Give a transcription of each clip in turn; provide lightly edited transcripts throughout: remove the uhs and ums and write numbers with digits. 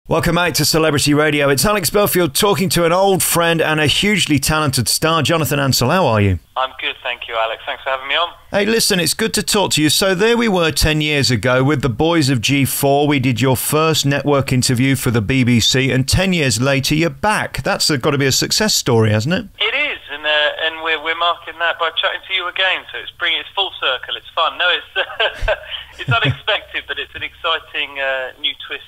Welcome back to Celebrity Radio. It's Alex Belfield talking to an old friend and a hugely talented star, Jonathan Ansell. How are you? I'm good, thank you, Alex. Thanks for having me on. Hey, listen, it's good to talk to you. So there we were 10 years ago with the boys of G4. We did your first network interview for the BBC, and 10 years later, you're back. That's got to be a success story, hasn't it? It is, and we're marking that by chatting to you again. So it's full circle. It's fun. No, it's unexpected, but it's an exciting new twist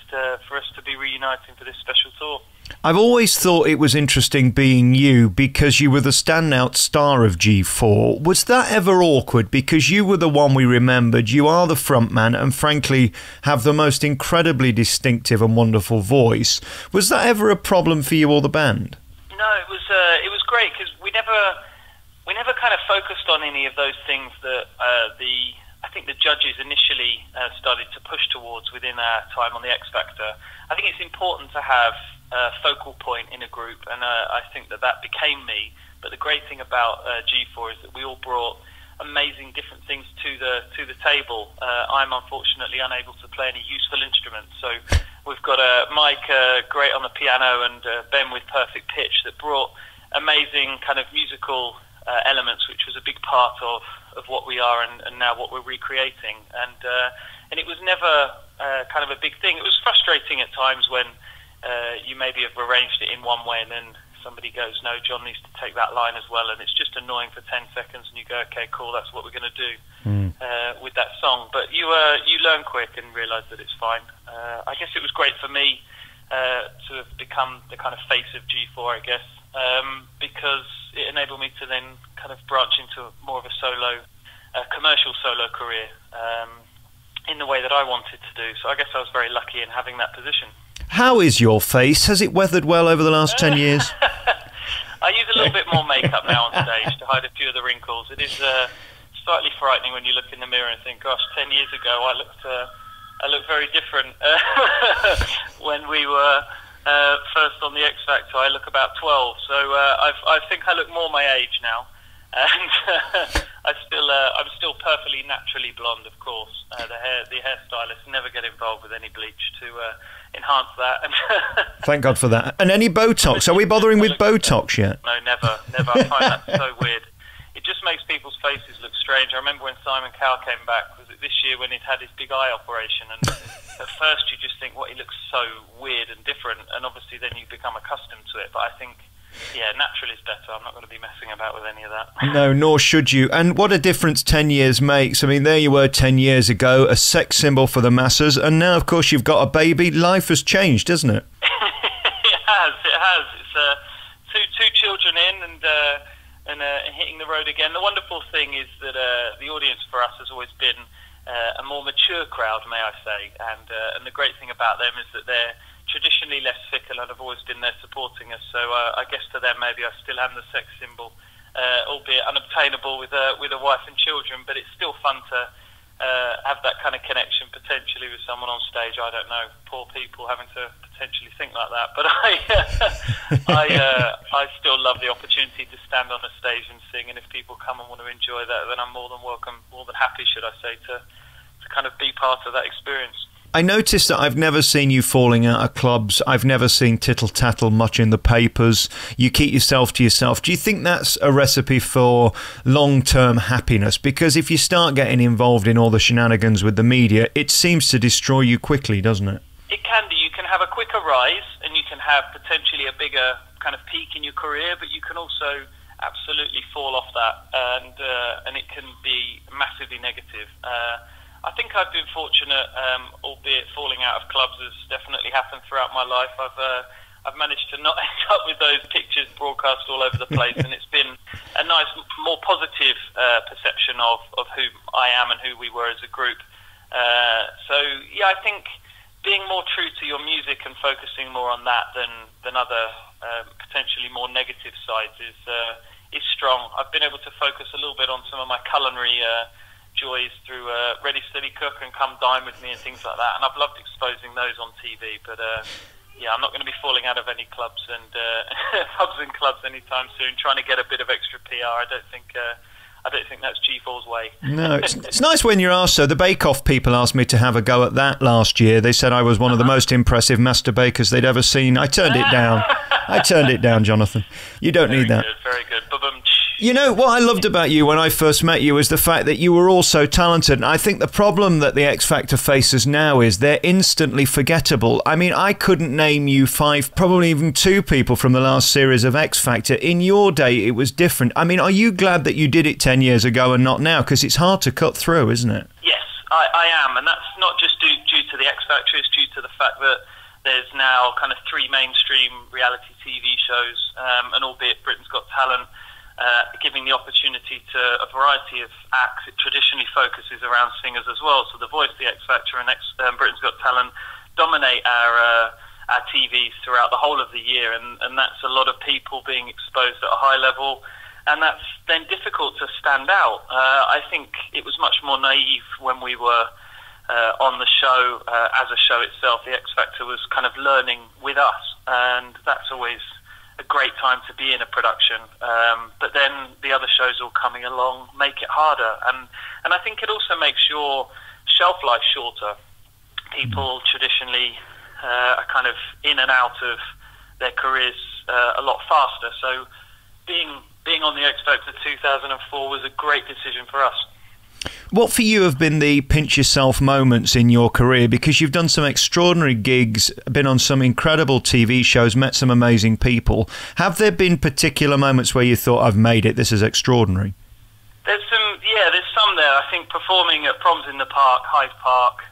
for us to be reuniting for this special tour. I've always thought it was interesting being you because you were the standout star of G4. Was that ever awkward? Because you were the one we remembered. You are the front man and frankly have the most incredibly distinctive and wonderful voice. Was that ever a problem for you or the band? No, it was great because we never kind of focused on any of those things that I think the judges initially started to push towards within our time on the X Factor. I think it's important to have a focal point in a group, and I think that became me. But the great thing about G4 is that we all brought amazing different things to the table. I'm unfortunately unable to play any useful instruments, so we've got Mike great on the piano and Ben with perfect pitch that brought amazing kind of musical elements, which was a big part of what we are and now what we're recreating. And it was never kind of a big thing. It was frustrating at times when you maybe have arranged it in one way and then somebody goes, no, John needs to take that line as well, and it's just annoying for 10 seconds and you go, okay, cool, that's what we're going to do with that song. But you learn quick and realise that it's fine. I guess it was great for me to have become the kind of face of G4, I guess, because it enabled me to then kind of branch into more of a commercial solo career in the way that I wanted to do. So I guess I was very lucky in having that position. How is your face? Has it weathered well over the last 10 years? I use a little bit more makeup now on stage to hide a few of the wrinkles. It is slightly frightening when you look in the mirror and think, gosh, 10 years ago I looked very different. When we were first on the X Factor, I look about 12, so I think I look more my age now, and I'm still perfectly naturally blonde, of course. The hairstylists never get involved with any bleach to enhance that. Thank God for that. And any Botox? Are we bothering with Botox yet? No, never. I find that so weird. It just makes people's faces look strange. I remember when Simon Cowell came back, was it this year, when he'd had his big eye operation, and at first you just think, he looks so weird and different, and obviously then you become accustomed to it. But I think, yeah, natural is better. I'm not going to be messing about with any of that. No, nor should you. And what a difference 10 years makes. I mean, there you were 10 years ago, a sex symbol for the masses, and now, of course, you've got a baby. Life has changed, hasn't it? It has. It's two children in and hitting the road again. The wonderful thing is that the audience for us has always been a more mature crowd, may I say, and the great thing about them is that they're traditionally less fickle and have always been there supporting us. So I guess to them maybe I still am the sex symbol, albeit unobtainable with a wife and children, but it's still fun to have that kind of connection potentially with someone on stage. I don't know, poor people having to potentially think like that, but I still love the opportunity to stand on a stage and sing, and if people come and want to enjoy that, then I'm more than welcome, more than happy, should I say, to kind of be part of that experience. I noticed that I've never seen you falling out of clubs. I've never seen tittle-tattle much in the papers. You keep yourself to yourself. Do you think that's a recipe for long-term happiness? Because if you start getting involved in all the shenanigans with the media, it seems to destroy you quickly, doesn't it? It can do. You can have a quicker rise and you can have potentially a bigger kind of peak in your career, but you can also absolutely fall off that, and it can be massively negative. I think I've been fortunate, albeit falling out of clubs has definitely happened throughout my life. I've managed to not end up with those pictures broadcast all over the place, and it's been a nice, more positive perception of who I am and who we were as a group. So yeah, I think being more true to your music and focusing more on that than other potentially more negative sides is strong. I've been able to focus a little bit on some of my culinary joys through Ready Steady Cook and Come Dine With Me and things like that, and I've loved exposing those on TV. But yeah, I'm not going to be falling out of any clubs and pubs and clubs anytime soon, trying to get a bit of extra PR. I don't think I don't think that's G4's way. No, it's nice when you're asked. So the Bake Off people asked me to have a go at that last year. They said I was one of the most impressive master bakers they'd ever seen. I turned it down. I turned it down, Jonathan. You don't need that. Very good. You know, what I loved about you when I first met you was the fact that you were all so talented. And I think the problem that the X Factor faces now is they're instantly forgettable. I mean, I couldn't name you 5, probably even 2 people from the last series of X Factor. In your day, it was different. I mean, are you glad that you did it 10 years ago and not now? Because it's hard to cut through, isn't it? Yes, I am. And that's not just due to the X Factor. It's due to the fact that there's now kind of 3 mainstream reality TV shows, and albeit Britain's Got Talent, giving the opportunity to a variety of acts. It traditionally focuses around singers as well. So The Voice, The X Factor, and Britain's Got Talent dominate our TVs throughout the whole of the year, and that's a lot of people being exposed at a high level, and that's then difficult to stand out. I think it was much more naive when we were on the show, as a show itself. The X Factor was kind of learning with us, and that's always a great time to be in a production, but then the other shows all coming along make it harder, and I think it also makes your shelf life shorter. People traditionally are kind of in and out of their careers a lot faster, so being on the X Factor 2004 was a great decision for us. What for you have been the pinch yourself moments in your career? Because you've done some extraordinary gigs, been on some incredible TV shows, met some amazing people. Have there been particular moments where you thought, I've made it, this is extraordinary? There's some there. I think performing at Proms in the Park, Hyde Park,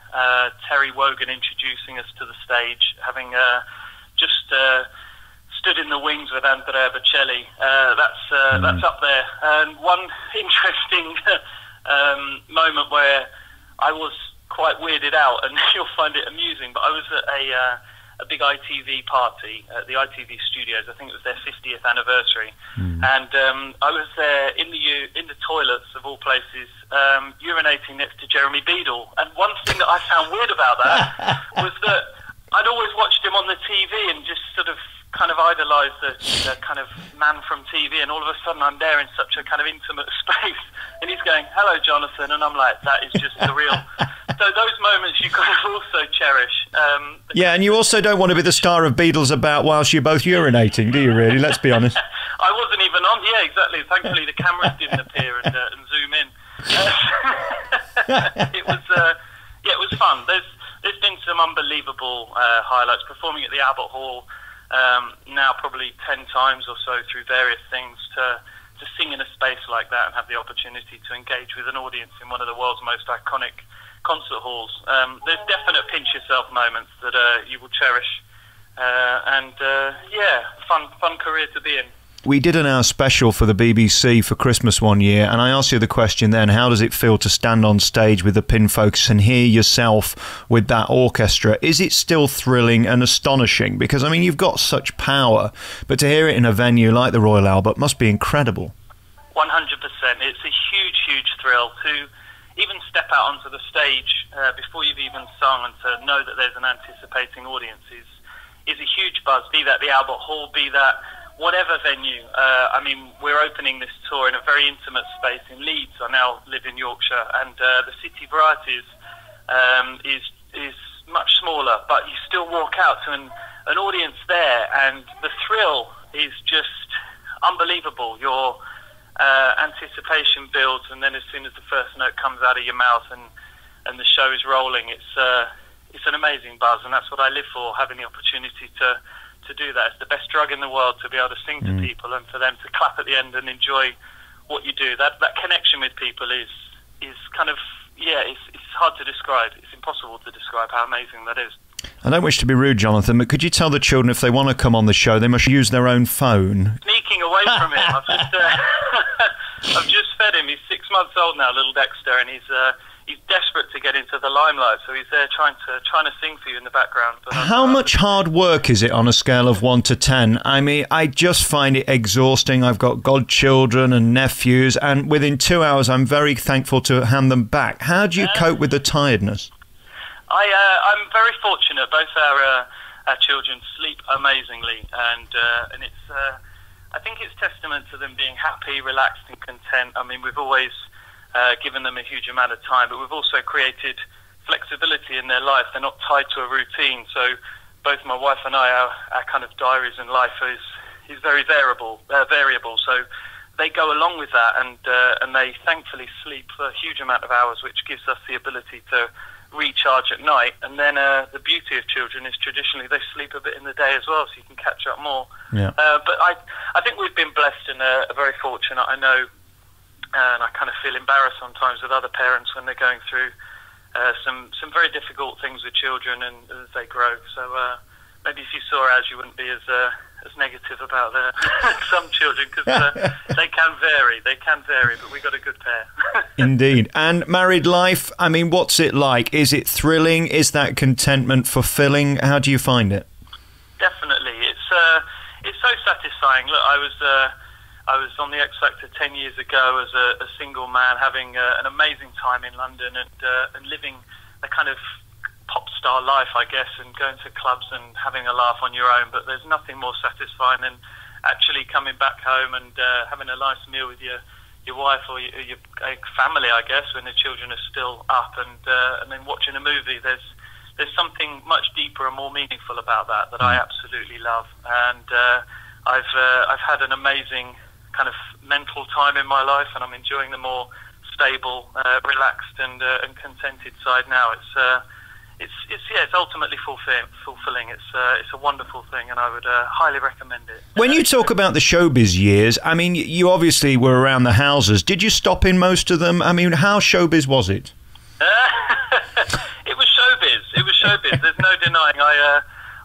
Terry Wogan introducing us to the stage, having just stood in the wings with Andrea Bocelli, that's up there. And one interesting moment where I was quite weirded out, and you'll find it amusing, but I was at a big ITV party at the ITV studios. I think it was their 50th anniversary, and I was there in the toilets of all places, urinating next to Jeremy Beadle. And one thing that I found weird about that was that I'd always watched him on the TV and just sort of kind of idolised the kind of man from TV, and all of a sudden I'm there in such a kind of intimate space, and he's going, "Hello, Jonathan," and I'm like, that is just surreal. So those moments you kind of also cherish. Yeah, and you also don't want to be the star of Beatles about whilst you're both urinating, do you really? Let's be honest. I wasn't even on. Yeah, exactly. Thankfully the cameras didn't appear and zoom in. It was fun. There's been some unbelievable highlights. Performing at the Albert Hall now probably 10 times or so through various things, to sing in a space like that and have the opportunity to engage with an audience in one of the world's most iconic concert halls. There's definite pinch yourself moments that you will cherish, and fun career to be in. We did an hour special for the BBC for Christmas one year, and I asked you the question then, how does it feel to stand on stage with the pin focus and hear yourself with that orchestra? Is it still thrilling and astonishing? Because, I mean, you've got such power, but to hear it in a venue like the Royal Albert must be incredible. 100%. It's a huge, huge thrill to even step out onto the stage before you've even sung, and to know that there's an anticipating audience is a huge buzz, be that the Albert Hall, be that whatever venue. I mean, we're opening this tour in a very intimate space in Leeds. I now live in Yorkshire, and the City Varieties is much smaller, but you still walk out to an audience there, and the thrill is just unbelievable. Your anticipation builds, and then as soon as the first note comes out of your mouth and the show is rolling, it's an amazing buzz, and that's what I live for, having the opportunity to do that. It's the best drug in the world, to be able to sing to people and for them to clap at the end and enjoy what you do. That connection with people is kind of, it's hard to describe. It's impossible to describe how amazing that is. I don't wish to be rude, Jonathan, but could you tell the children if they want to come on the show, they must use their own phone? Sneaking away from him. I've just fed him. He's 6 months old now, little Dexter, and he's desperate to get into the limelight, so he's there trying to sing for you in the background. But how much hard work is it on a scale of 1 to 10? I mean, I just find it exhausting. I've got godchildren and nephews, and within 2 hours I'm very thankful to hand them back. How do you cope with the tiredness? I'm very fortunate. Both our children sleep amazingly, and it's I think it's testament to them being happy, relaxed and content. I mean, we've always given them a huge amount of time, but we've also created flexibility in their life. They're not tied to a routine. So both my wife and I, our kind of diaries in life is very variable. So they go along with that, and they thankfully sleep a huge amount of hours, which gives us the ability to recharge at night. And then the beauty of children is traditionally they sleep a bit in the day as well, so you can catch up more. Yeah. But I think we've been blessed and very fortunate. I know, and I kind of feel embarrassed sometimes with other parents when they're going through some very difficult things with children and as they grow. So maybe if you saw ours, you wouldn't be as negative about some children, because they can vary. They can vary, but we got a good pair. Indeed. And married life, I mean, what's it like? Is it thrilling? Is that contentment fulfilling? How do you find it? Definitely. It's so satisfying. Look, I was on the X Factor 10 years ago as a single man, having an amazing time in London and living a kind of pop star life, I guess, and going to clubs and having a laugh on your own. But there's nothing more satisfying than actually coming back home and having a nice meal with your wife or your family, I guess, when the children are still up, and then watching a movie. There's something much deeper and more meaningful about that I absolutely love. And I've had an amazing kind of mental time in my life, and I'm enjoying the more stable, relaxed and contented side now. It's ultimately fulfilling. It's a wonderful thing, and I would highly recommend it. When you talk about the showbiz years, I mean, you obviously were around the houses. Did you stop in most of them? I mean, how showbiz was it? It was showbiz. It was showbiz. There's no denying.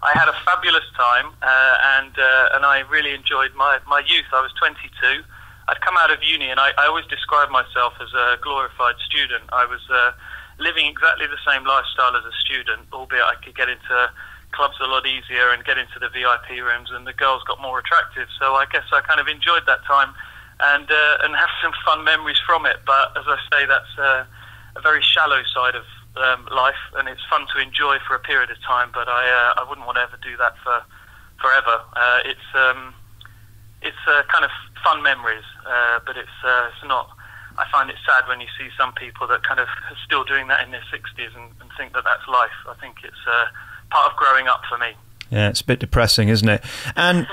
I had a fabulous time, and I really enjoyed my youth. I was 22. I'd come out of uni, and I always described myself as a glorified student. I was living exactly the same lifestyle as a student, albeit I could get into clubs a lot easier and get into the VIP rooms, and the girls got more attractive. So I guess I kind of enjoyed that time and have some fun memories from it. But as I say, that's a very shallow side of life, and it's fun to enjoy for a period of time. But I wouldn't want to ever do that for forever. It's kind of fun memories, but it's not. I find it sad when you see some people that kind of are still doing that in their 60s and think that that's life. I think it's part of growing up for me. Yeah, it's a bit depressing, isn't it? And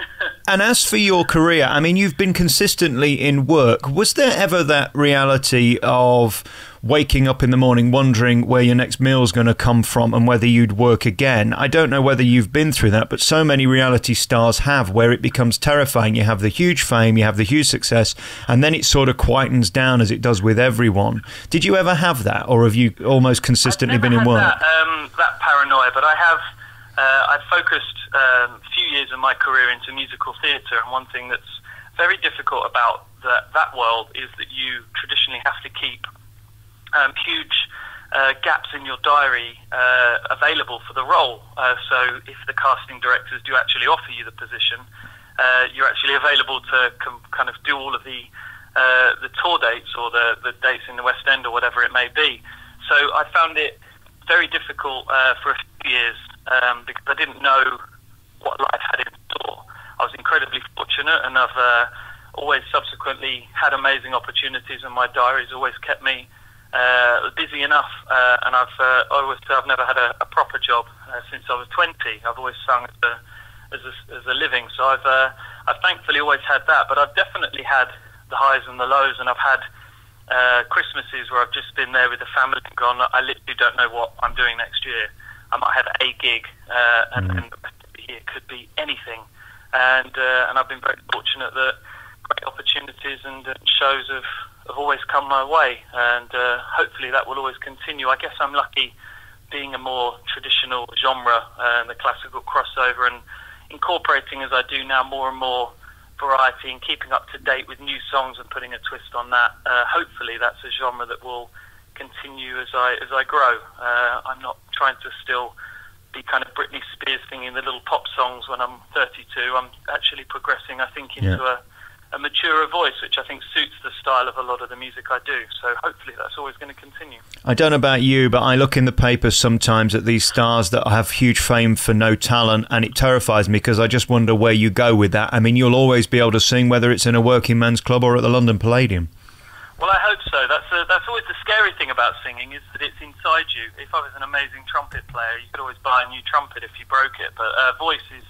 as for your career, I mean, you've been consistently in work. Was there ever that reality of waking up in the morning wondering where your next meal's going to come from and whether you'd work again? I don't know whether you've been through that, but so many reality stars have, where it becomes terrifying. You have the huge fame, you have the huge success, and then it sort of quietens down as it does with everyone. Did you ever have that, or have you almost consistently been in work? That paranoia, but I've focused a few years of my career into musical theatre, and one thing that's very difficult about that world is that you traditionally have to keep huge gaps in your diary available for the role. So if the casting directors do actually offer you the position, you're actually available to kind of do all of the tour dates or the dates in the West End or whatever it may be. So I found it very difficult for a few years because I didn't know what life had in store. I was incredibly fortunate, and I've always subsequently had amazing opportunities, and my diary's always kept me busy enough, and I've never had a proper job since I was 20. I've always sung as a living, so I've thankfully always had that. But I've definitely had the highs and the lows, and I've had Christmases where I've just been there with the family and gone, I literally don't know what I'm doing next year. I might have a gig, and the rest of the year could be anything. And I've been very fortunate that great opportunities and shows have always come my way, and hopefully that will always continue. I guess I'm lucky being a more traditional genre, the classical crossover, and incorporating as I do now more and more variety and keeping up to date with new songs and putting a twist on that. Hopefully that's a genre that will continue as I grow. I'm not trying to still be kind of Britney Spears singing the little pop songs when I'm 32. I'm actually progressing, I think, into a a maturer voice, which I think suits the style of a lot of the music I do. So hopefully that's always going to continue. I don't know about you, but I look in the papers sometimes at these stars that have huge fame for no talent, and it terrifies me because I just wonder where you go with that. I mean, you'll always be able to sing, whether it's in a working man's club or at the London Palladium. Well, I hope so. That's always the scary thing about singing, is that it's inside you. If I was an amazing trumpet player, you could always buy a new trumpet if you broke it. But voice is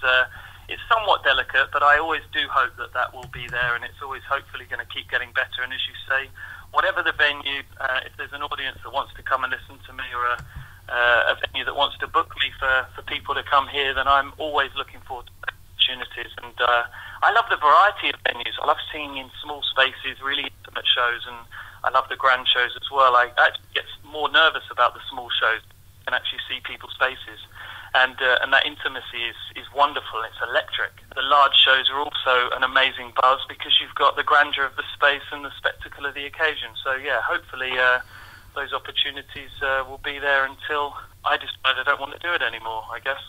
it's somewhat delicate, but I always do hope that that will be there, and it's always hopefully going to keep getting better. And as you say, whatever the venue, if there's an audience that wants to come and listen to me, or a venue that wants to book me for people to come here, then I'm always looking forward to opportunities. And I love the variety of venues. I love singing in small spaces, really intimate shows, and I love the grand shows as well. I actually get more nervous about the small shows and actually see people's faces. And that intimacy is wonderful. It's electric. The large shows are also an amazing buzz because you've got the grandeur of the space and the spectacle of the occasion. So yeah, hopefully those opportunities will be there until I decide I don't want to do it anymore, I guess.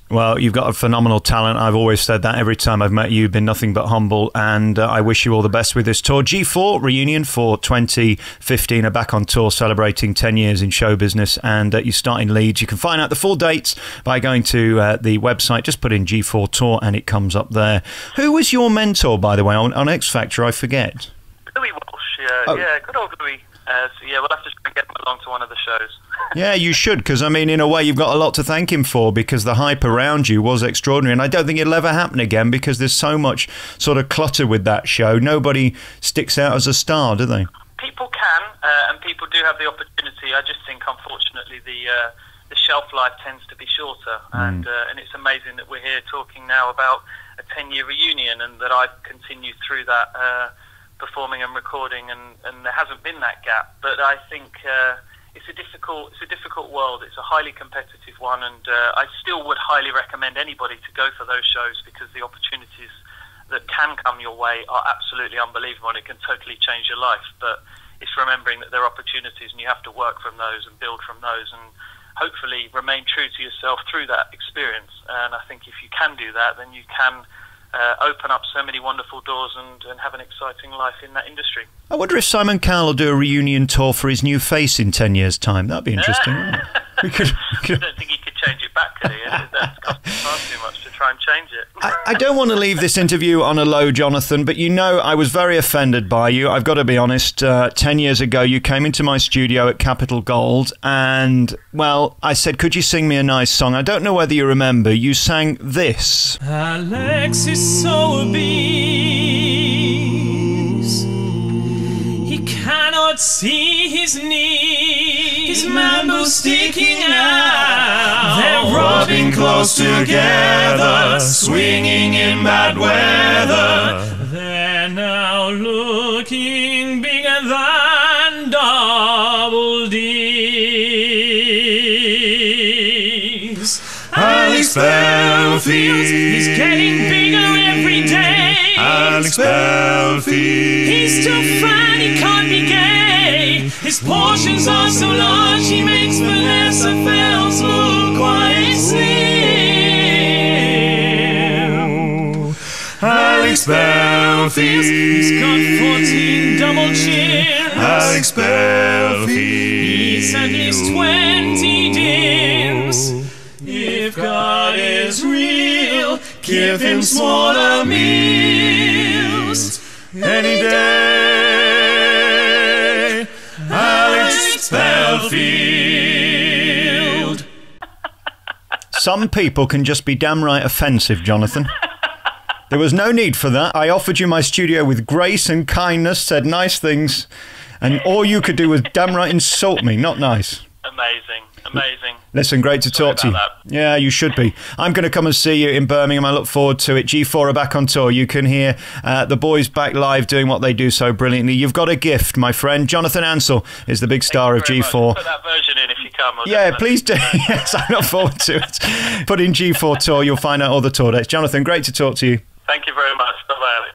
Well, you've got a phenomenal talent. I've always said that every time I've met you. You've been nothing but humble, and I wish you all the best with this tour. G4 reunion for 2015 are back on tour, celebrating 10 years in show business, and you start in Leeds. You can find out the full dates by going to the website. Just put in G4 Tour and it comes up there. Who was your mentor, by the way, on X Factor? I forget. Louis Walsh, yeah, good old Louis. So yeah, we'll have to try and get him along to one of the shows. Yeah, you should, because I mean, in a way, you've got a lot to thank him for, because the hype around you was extraordinary, and I don't think it'll ever happen again because there's so much sort of clutter with that show. Nobody sticks out as a star, do they? People can, and people do have the opportunity. I just think, unfortunately, the shelf life tends to be shorter, and it's amazing that we're here talking now about a 10-year reunion, and that I've continued through that. Performing and recording, and there hasn't been that gap. But I think it's a difficult world. It's a highly competitive one, and I still would highly recommend anybody to go for those shows, because the opportunities that can come your way are absolutely unbelievable, and it can totally change your life. But it's remembering that there are opportunities, and you have to work from those and build from those, and hopefully remain true to yourself through that experience. And I think if you can do that, then you can open up so many wonderful doors and have an exciting life in that industry. I wonder if Simon Cowell will do a reunion tour for his new face in 10 years' time. That'd be interesting, wouldn't it? I don't think he could change it back, could he? That's costing far too much to try and change it. I don't want to leave this interview on a low, Jonathan, but you know I was very offended by you. I've got to be honest. 10 years ago, you came into my studio at Capitol Gold, and, well, I said, could you sing me a nice song? I don't know whether you remember. You sang this. Alexis Sobeys, he cannot see his knees, his mambo's sticking out. They're rubbing close together, swinging in bad weather. They're now looking bigger than double D's. Alex Belfield, he's getting bigger every day. Alex Belfield, he's too fat, he can't be gay. His portions are so large, he makes Vanessa Fells look quite slim. Alex Belfield, he's got 14 double chin. Alex Belfield, he's at least 20 dins. If God is real, give him smaller meals any day. Alex Belfield. Some people can just be damn right offensive, Jonathan. There was no need for that. I offered you my studio with grace and kindness, said nice things, and all you could do was damn right insult me. Not nice. Amazing. Listen, great to talk to you. Yeah, you should be. I'm going to come and see you in Birmingham. I look forward to it. G4 are back on tour. You can hear the boys back live doing what they do so brilliantly. You've got a gift, my friend. Jonathan Ansell is the big star of G4. Put that version in if you come. Yeah, please do. Yes, I look forward to it. Put in G4 Tour. You'll find out all the tour dates. Jonathan, great to talk to you. Thank you very much. Bye-bye.